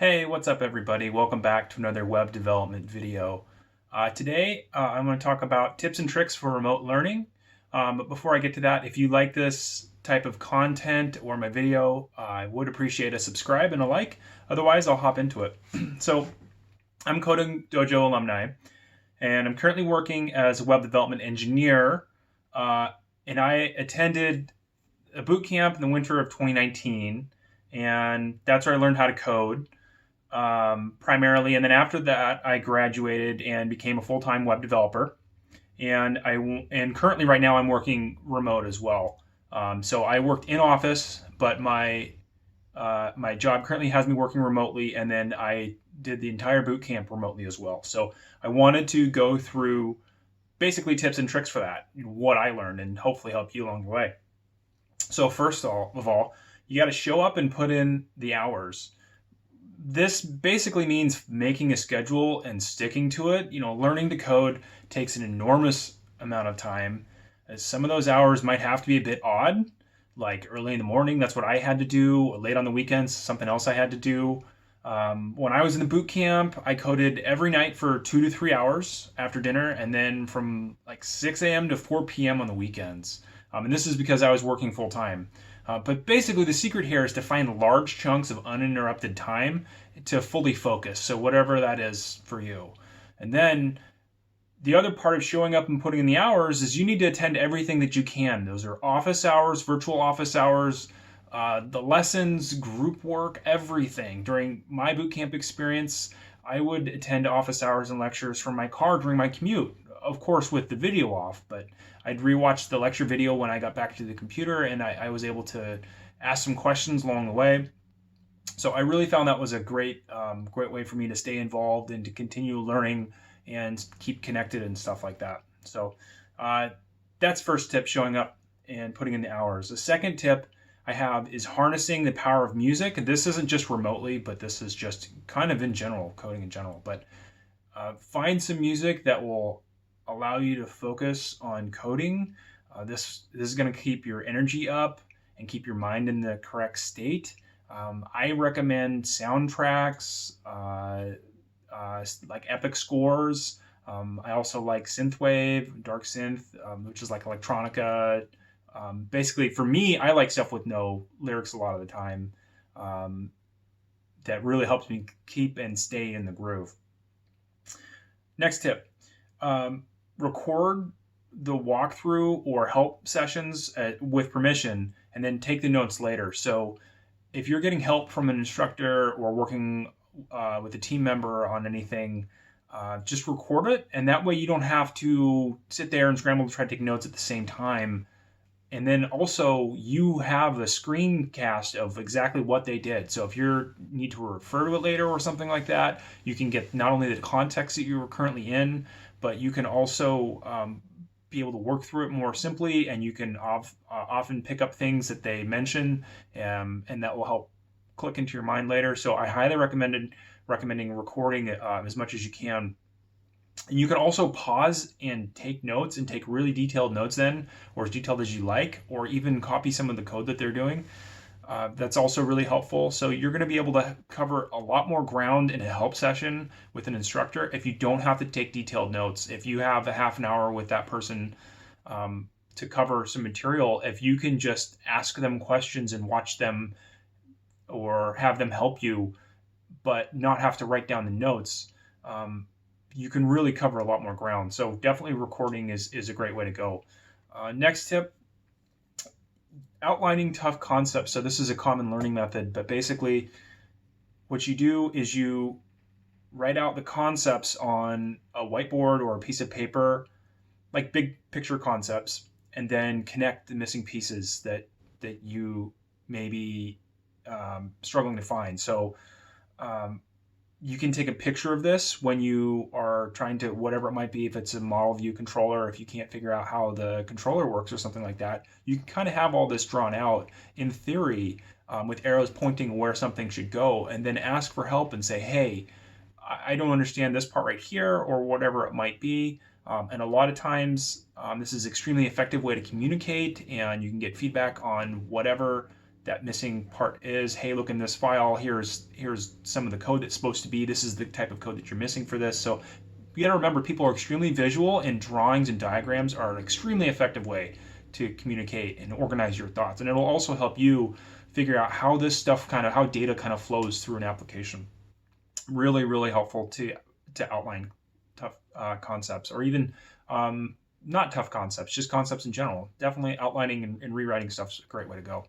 Hey, what's up everybody? Welcome back to another web development video. Today I'm going to talk about tips and tricks for remote learning. But before I get to that, if you like this type of content or my video, I would appreciate a subscribe and a like. Otherwise, I'll hop into it. So I'm Coding Dojo alumni, and I'm currently working as a web development engineer. And I attended a boot camp in the winter of 2019, and that's where I learned how to code primarily. And then after that, I graduated and became a full-time web developer. And currently, right now, I'm working remote as well. So I worked in office, but my job currently has me working remotely, and then I did the entire boot camp remotely as well. So I wanted to go through basically tips and tricks for that, what I learned, and hopefully help you along the way. So first of all, you got to show up and put in the hours. This basically means making a schedule and sticking to it. Learning to code takes an enormous amount of time. Some of those hours might have to be a bit odd, like early in the morning. That's what I had to do. Or late on the weekends, something else I had to do. When I was in the boot camp, I coded every night for 2 to 3 hours after dinner, and then from like 6 a.m. to 4 p.m. on the weekends. And this is because I was working full time. But basically, the secret here is to find large chunks of uninterrupted time to fully focus. So, whatever that is for you. And then the other part of showing up and putting in the hours is you need to attend everything that you can. Those are office hours, virtual office hours, the lessons, group work, everything. During my bootcamp experience, I would attend office hours and lectures from my car during my commute, of course with the video off, but I'd rewatch the lecture video when I got back to the computer, and I was able to ask some questions along the way. So I really found that was a great way for me to stay involved and to continue learning and keep connected and stuff like that. So that's first tip, showing up and putting in the hours. The second tip I have is harnessing the power of music. And this isn't just remotely, but this is just kind of in general, coding in general. But find some music that will allow you to focus on coding. This is going to keep your energy up and keep your mind in the correct state. I recommend soundtracks, like epic scores. I also like synthwave, dark synth, which is like electronica. Basically, for me, I like stuff with no lyrics a lot of the time. That really helps me keep and stay in the groove. Next tip. Record the walkthrough or help sessions with permission, and then take the notes later. So if you're getting help from an instructor or working with a team member on anything, just record it, and that way you don't have to sit there and scramble to try to take notes at the same time. And then also you have a screencast of exactly what they did. So if you need to refer to it later or something like that, you can get not only the context that you were currently in, but you can also be able to work through it more simply, and you can often pick up things that they mention, and that will help click into your mind later. So I highly recommending recording as much as you can. And you can also pause and take notes, and take really detailed notes then, or as detailed as you like, or even copy some of the code that they're doing. That's also really helpful. So you're going to be able to cover a lot more ground in a help session with an instructor if you don't have to take detailed notes. If you have a half an hour with that person to cover some material, if you can just ask them questions and watch them or have them help you, but not have to write down the notes, you can really cover a lot more ground. So definitely recording is a great way to go. Next tip, outlining tough concepts. So this is a common learning method, but basically what you do is you write out the concepts on a whiteboard or a piece of paper, like big picture concepts, and then connect the missing pieces that you may be struggling to find. So you can take a picture of this when you are trying to, whatever it might be, if it's a model view controller, if you can't figure out how the controller works or something like that, you can kind of have all this drawn out in theory with arrows pointing where something should go, and then ask for help and say, hey, I don't understand this part right here, or whatever it might be. And a lot of times, this is an extremely effective way to communicate, and you can get feedback on whatever that missing part is. Hey, look in this file. Here's some of the code that's supposed to be. This is the type of code that you're missing for this. So you got to remember, people are extremely visual, and drawings and diagrams are an extremely effective way to communicate and organize your thoughts. And it'll also help you figure out how this stuff how data kind of flows through an application. Really, really helpful to outline tough concepts, or even not tough concepts, just concepts in general. Definitely outlining and rewriting stuff is a great way to go.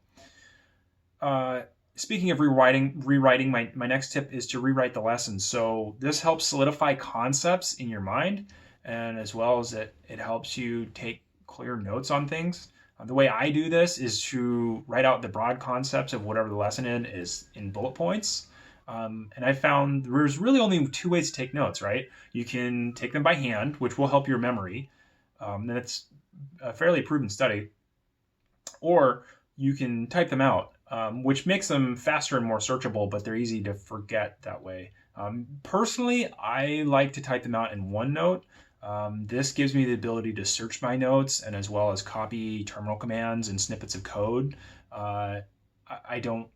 Speaking of rewriting, my next tip is to rewrite the lessons. So this helps solidify concepts in your mind, and as well as it helps you take clear notes on things. The way I do this is to write out the broad concepts of whatever the lesson is in bullet points. And I found there's really only two ways to take notes, right? You can take them by hand, which will help your memory. And it's a fairly proven study. Or you can type them out, which makes them faster and more searchable, but they're easy to forget that way. Personally, I like to type them out in OneNote. This gives me the ability to search my notes, and as well as copy terminal commands and snippets of code. I don't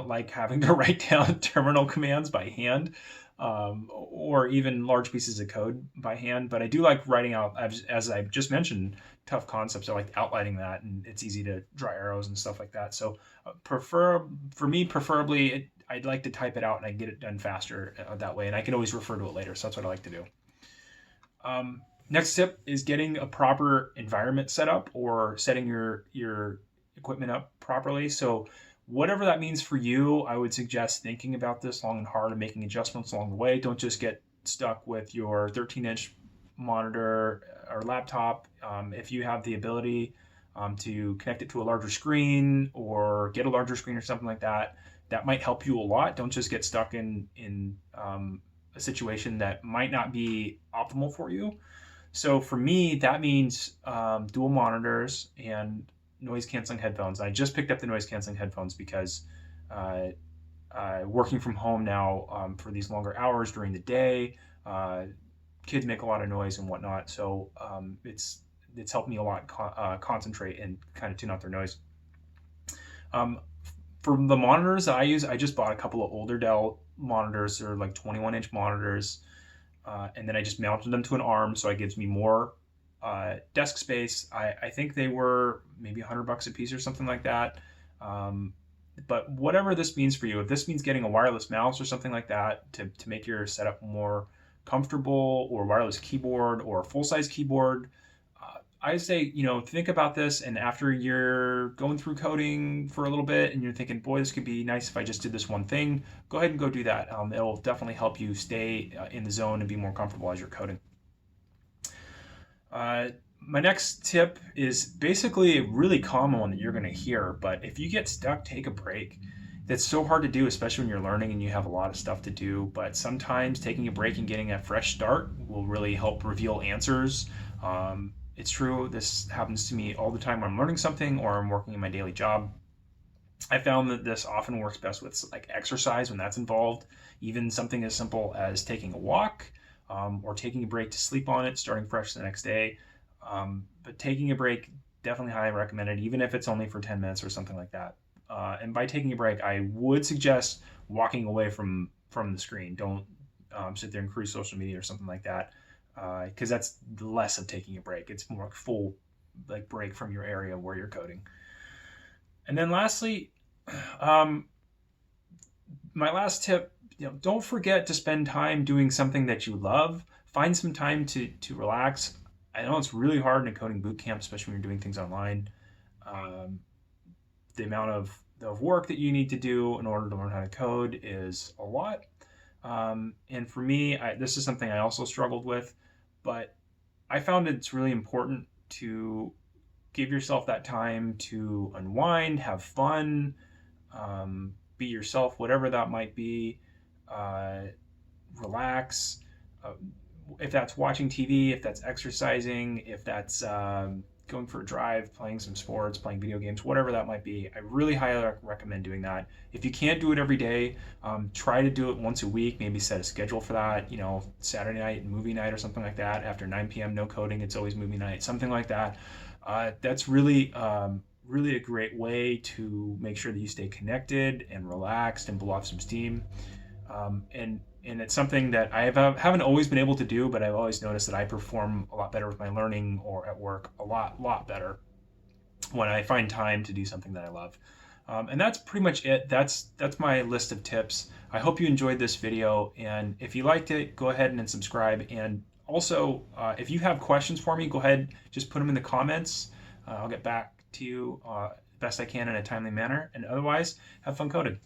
like having to write down terminal commands by hand, or even large pieces of code by hand. But I do like writing out, as I just mentioned, tough concepts. I like outlining that, and it's easy to draw arrows and stuff like that. So preferably, I'd like to type it out and I get it done faster that way, and I can always refer to it later. So that's what I like to do. Next tip is getting a proper environment set up, or setting your equipment up properly. So whatever that means for you, I would suggest thinking about this long and hard and making adjustments along the way. Don't just get stuck with your 13-inch monitor or laptop. If you have the ability to connect it to a larger screen, or get a larger screen or something like that, that might help you a lot. Don't just get stuck in a situation that might not be optimal for you. So for me, that means dual monitors and noise canceling headphones. I just picked up the noise canceling headphones because working from home now for these longer hours during the day, kids make a lot of noise and whatnot. So it's helped me a lot concentrate and kind of tune out their noise. For the monitors that I use, I just bought a couple of older Dell monitors. They're like 21-inch monitors. And then I just mounted them to an arm, so it gives me more desk space. I think they were maybe $100 a piece or something like that. But whatever this means for you, if this means getting a wireless mouse or something like that to make your setup more comfortable, or wireless keyboard or full-size keyboard, I say, think about this. And after you're going through coding for a little bit and you're thinking, boy, this could be nice if I just did this one thing, go ahead and go do that. It'll definitely help you stay in the zone and be more comfortable as you're coding. My next tip is basically a really common one that you're going to hear, but if you get stuck, take a break. That's so hard to do, especially when you're learning and you have a lot of stuff to do. But sometimes taking a break and getting a fresh start will really help reveal answers. It's true. This happens to me all the time when I'm learning something or I'm working in my daily job. I found that this often works best with like exercise when that's involved. Even something as simple as taking a walk, or taking a break to sleep on it, starting fresh the next day. But taking a break, definitely highly recommended, even if it's only for 10 minutes or something like that. And by taking a break, I would suggest walking away from the screen. Don't sit there and cruise social media or something like that, because that's less of taking a break. It's more full break from your area where you're coding. And then lastly, my last tip, don't forget to spend time doing something that you love. Find some time to relax. I know it's really hard in a coding bootcamp, especially when you're doing things online. The amount of work that you need to do in order to learn how to code is a lot. And for me, this is something I also struggled with, but I found it's really important to give yourself that time to unwind, have fun, be yourself, whatever that might be, relax. If that's watching TV, if that's exercising, if that's going for a drive, playing some sports, playing video games, whatever that might be, I really highly recommend doing that. If you can't do it every day, try to do it once a week. Maybe set a schedule for that, Saturday night and movie night or something like that. After 9 p.m., no coding, it's always movie night, something like that. That's really, really a great way to make sure that you stay connected and relaxed and blow off some steam. And it's something that haven't always been able to do, but I've always noticed that I perform a lot better with my learning or at work, a lot better when I find time to do something that I love. And that's pretty much it. That's my list of tips. I hope you enjoyed this video, and if you liked it, go ahead and subscribe. And also, if you have questions for me, go ahead, just put them in the comments. I'll get back to you best I can in a timely manner. And otherwise, have fun coding.